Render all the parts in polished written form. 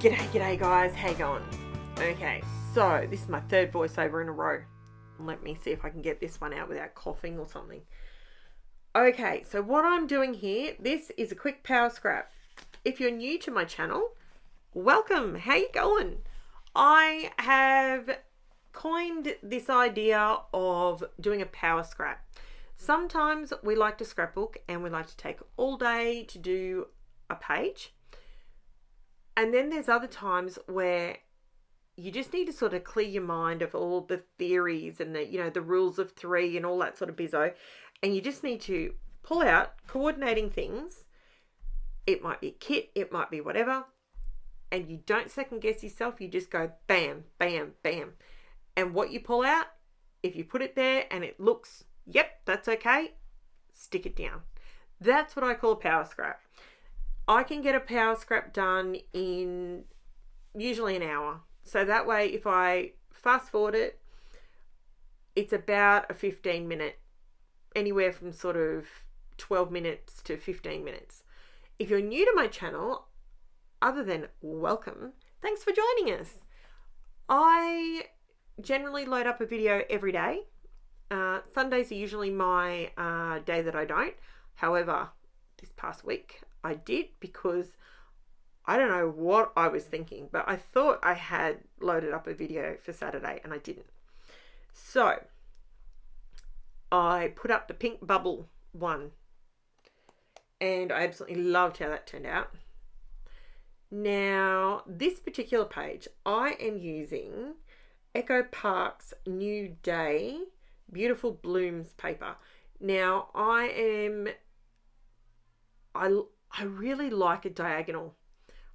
G'day guys, how you going? Okay, so this is my third voiceover in a row. Let me see if I can get this one out without coughing or something. Okay, so what I'm doing here, this is a quick power scrap. If you're new to my channel, welcome, how you going? I have coined this idea of doing a power scrap. Sometimes we like to scrapbook and we like to take all day to do a page. And then there's other times where you just need to sort of clear your mind of all the theories and the rules of three and all that sort of bizzo. And you just need to pull out coordinating things. It might be a kit, it might be whatever. And you don't second guess yourself. You just go bam, bam, bam. And what you pull out, if you put it there and it looks, yep, that's okay, stick it down. That's what I call a power scrap. I can get a power scrap done in usually an hour. So that way, if I fast forward it, it's about a 15-minute, anywhere from sort of 12 minutes to 15 minutes. If you're new to my channel, other than welcome, thanks for joining us. I generally load up a video every day. Sundays are usually my day that I don't. However, this past week I did because I don't know what I was thinking, but I thought I had loaded up a video for Saturday and I didn't. So I put up the pink bubble one and I absolutely loved how that turned out. Now, this particular page, I am using Echo Park's New Day Beautiful Blooms paper. Now, I really like a diagonal.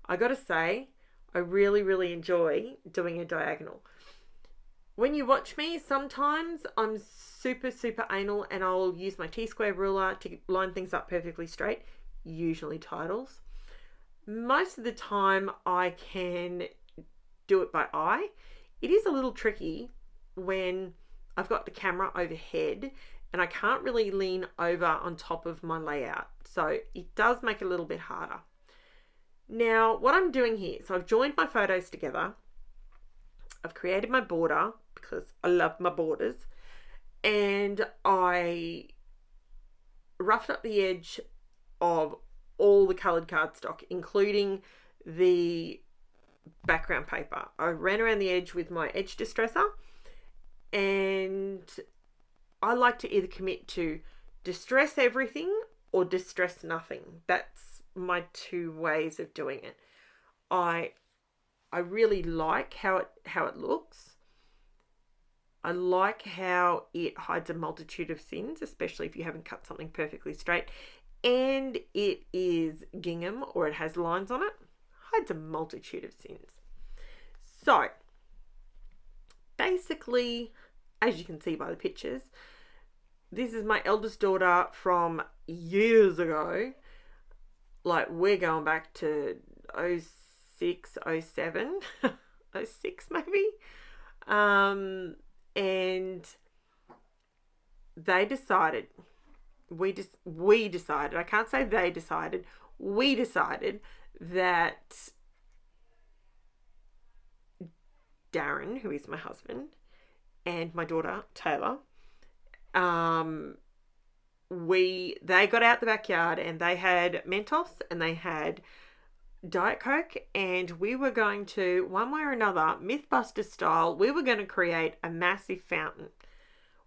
I gotta say, I really enjoy doing a diagonal. When you watch me, sometimes I'm super anal and I'll use my T-square ruler to line things up perfectly straight, usually titles. Most of the time I can do it by eye. It is a little tricky when I've got the camera overhead and I can't really lean over on top of my layout. So it does make it a little bit harder. Now, what I'm doing here, so I've joined my photos together. I've created my border because I love my borders. And I roughed up the edge of all the coloured cardstock, including the background paper. I ran around the edge with my edge distresser, and I like to either commit to distress everything or distress nothing. That's my two ways of doing it. I really like how it looks. I like how it hides a multitude of sins, especially if you haven't cut something perfectly straight. And it is gingham or it has lines on it. Hides a multitude of sins. So, basically, as you can see by the pictures, this is my eldest daughter from years ago. Like, we're going back to 06, 07, 06 maybe. And they decided, we decided, I can't say they decided, we decided that Darren, who is my husband, and my daughter, Taylor, they got out the backyard and they had Mentos and they had Diet Coke, and we were going to, one way or another, Mythbuster style, we were going to create a massive fountain.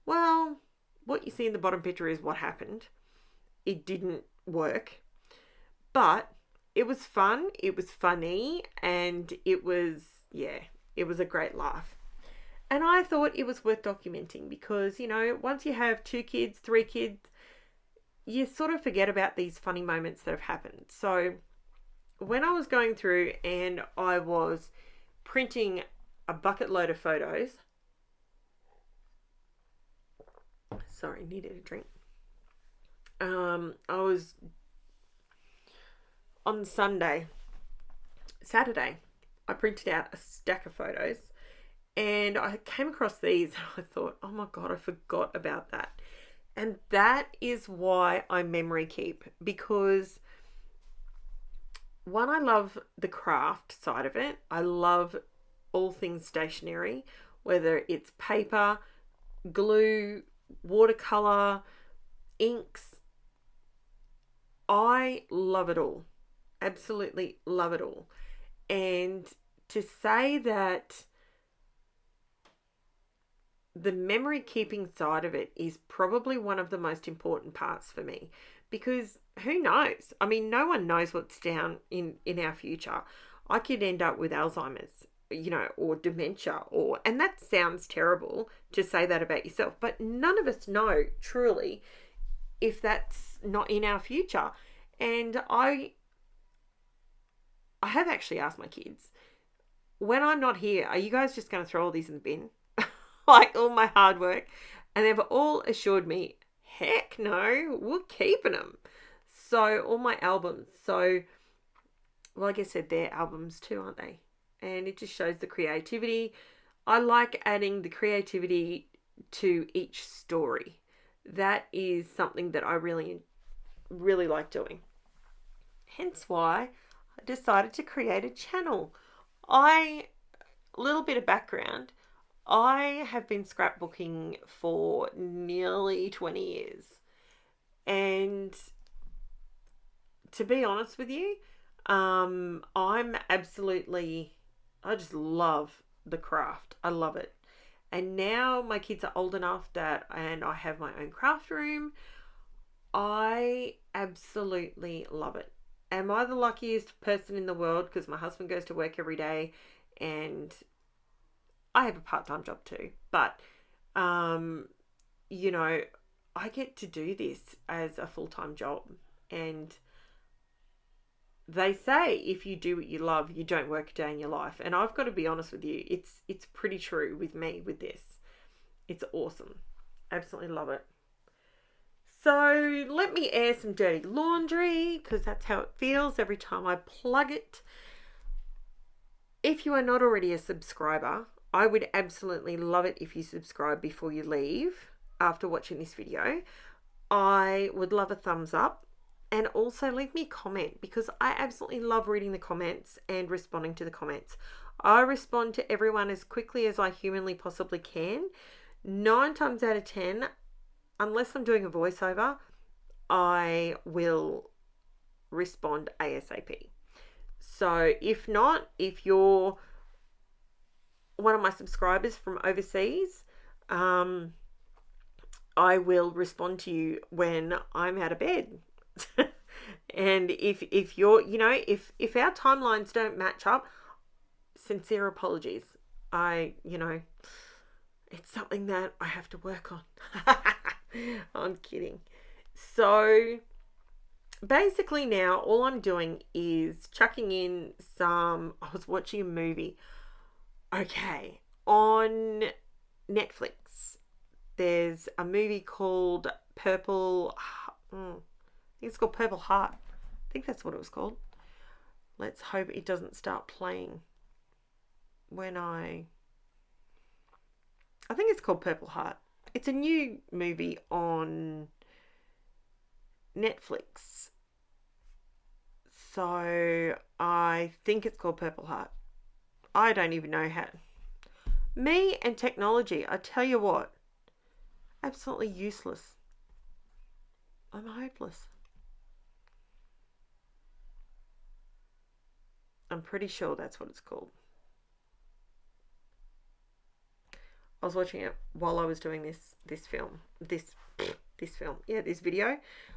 Well, what you see in the bottom picture is what happened. It didn't work, but it was fun, it was funny, and it was a great laugh. And I thought it was worth documenting because, once you have 2 kids, 3 kids, you sort of forget about these funny moments that have happened. So when I was going through and I was printing a bucket load of photos, sorry, needed a drink. I was on Saturday, I printed out a stack of photos and I came across these and I thought, oh my God, I forgot about that. And that is why I memory keep, because one, I love the craft side of it. I love all things stationery, whether it's paper, glue, watercolor, inks. I love it all. Absolutely love it all. And to say that the memory keeping side of it is probably one of the most important parts for me, because who knows? I mean, no one knows what's down in our future. I could end up with Alzheimer's, or dementia, and that sounds terrible to say that about yourself, but none of us know truly if that's not in our future. And I have actually asked my kids, when I'm not here, are you guys just going to throw all these in the bin? Like all my hard work? And they've all assured me, heck no, we're keeping them. So all my albums. So, well, like I said, they're albums too, aren't they? And it just shows the creativity. I like adding the creativity to each story. That is something that I really, really like doing. Hence why I decided to create a channel. A little bit of background. I have been scrapbooking for nearly 20 years. And to be honest with you, I just love the craft. I love it. And now my kids are old enough and I have my own craft room. I absolutely love it. Am I the luckiest person in the world? Because my husband goes to work every day and I have a part-time job too. But, I get to do this as a full-time job. And they say if you do what you love, you don't work a day in your life. And I've got to be honest with you, it's pretty true with me with this. It's awesome. Absolutely love it. So let me air some dirty laundry, because that's how it feels every time I plug it. If you are not already a subscriber, I would absolutely love it if you subscribe before you leave after watching this video. I would love a thumbs up, and also leave me a comment, because I absolutely love reading the comments and responding to the comments. I respond to everyone as quickly as I humanly possibly can. 9 times out of 10, unless I'm doing a voiceover, I will respond ASAP. So if not, if you're one of my subscribers from overseas, I will respond to you when I'm out of bed. And if you're, if our timelines don't match up, sincere apologies. It's something that I have to work on. I'm kidding. So basically now all I'm doing is chucking in I was watching a movie. Okay, on Netflix, there's a movie called Purple. I think it's called Purple Heart. I think that's what it was called. Let's hope it doesn't start playing when I think it's called Purple Heart. It's a new movie on Netflix. So I think it's called Purple Heart. I don't even know how. Me and technology, I tell you what, absolutely useless. I'm hopeless. I'm pretty sure that's what it's called. I was watching it while I was doing this video.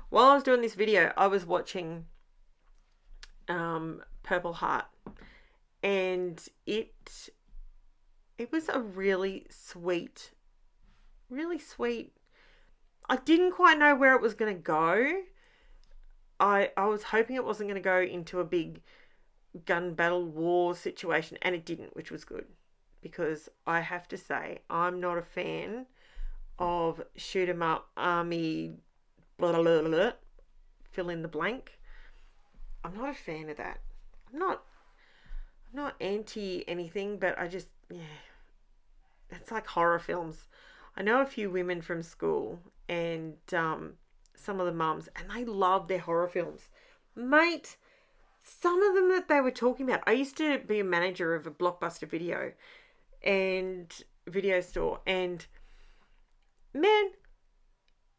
While I was doing this video, I was watching Purple Heart, and it was a really sweet. I didn't quite know where it was going to go. I was hoping it wasn't going to go into a big gun battle war situation, and it didn't, which was good, because I have to say I'm not a fan of shoot 'em up army blah, blah, blah, blah, fill in the blank. I'm not a fan of that. I'm not anti anything, but it's like horror films. I know a few women from school and some of the mums, and they love their horror films. Mate, some of them that they were talking about, I used to be a manager of a Blockbuster video store, and man,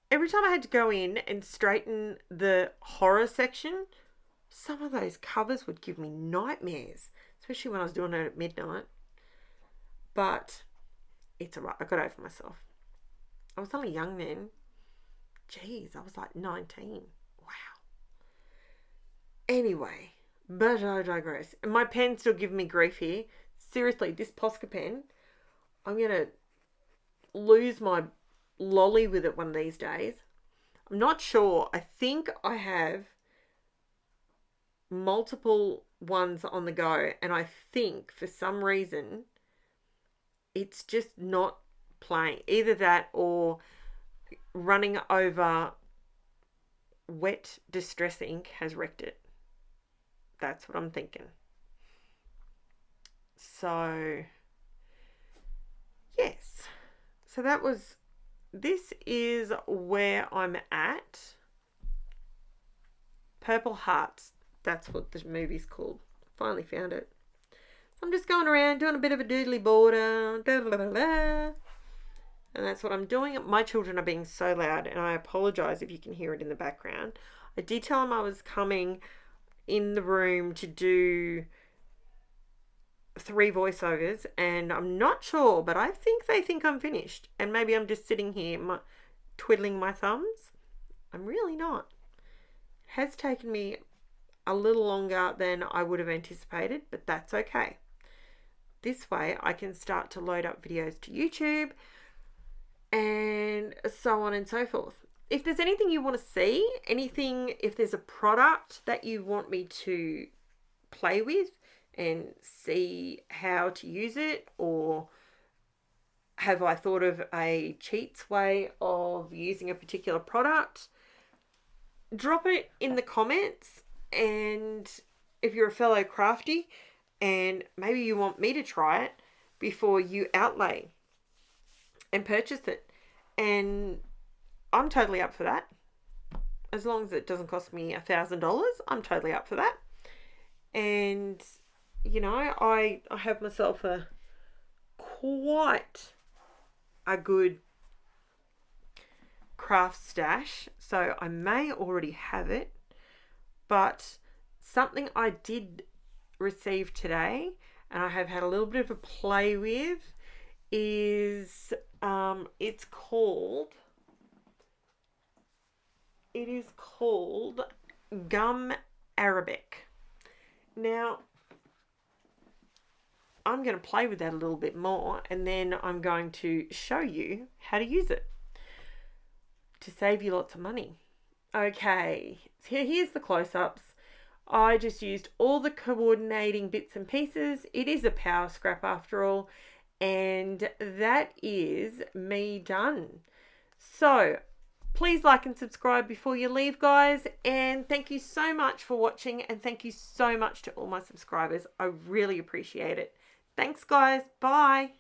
every time I had to go in and straighten the horror section, some of those covers would give me nightmares, especially when I was doing it at midnight. But it's alright, I got over myself. I was only young then. Jeez, I was like 19. Wow. Anyway, but I digress. My pen's still giving me grief here. Seriously, this Posca pen, I'm going to lose my lolly with it one of these days. I'm not sure. I think I have multiple ones on the go, and I think for some reason it's just not playing. Either that or running over wet distress ink has wrecked it. That's what I'm thinking. So yes, so this is where I'm at. Purple Hearts, that's what the movie's called. Finally found it. So I'm just going around doing a bit of a doodly border, and that's what I'm doing. My children are being so loud, and I apologise if you can hear it in the background. I did tell them I was coming in the room to do 3 voiceovers, and I'm not sure, but I think they think I'm finished, and maybe I'm just sitting here twiddling my thumbs. I'm really not. It has taken me a little longer than I would have anticipated, but that's okay. This way I can start to load up videos to YouTube and so on and so forth. If there's anything you want to see, if there's a product that you want me to play with and see how to use it, or have I thought of a cheats way of using a particular product, drop it in the comments. And if you're a fellow crafty and maybe you want me to try it before you outlay and purchase it, and I'm totally up for that. As long as it doesn't cost me $1,000, I'm totally up for that. And you know, I have myself quite a good craft stash, so I may already have it, but something I did receive today and I have had a little bit of a play with is it's called Gum Arabic. Now I'm going to play with that a little bit more, and then I'm going to show you how to use it to save you lots of money. Okay, so here's the close-ups. I just used all the coordinating bits and pieces. It is a power scrap after all, and that is me done. So please like and subscribe before you leave, guys, and thank you so much for watching, and thank you so much to all my subscribers. I really appreciate it. Thanks, guys. Bye.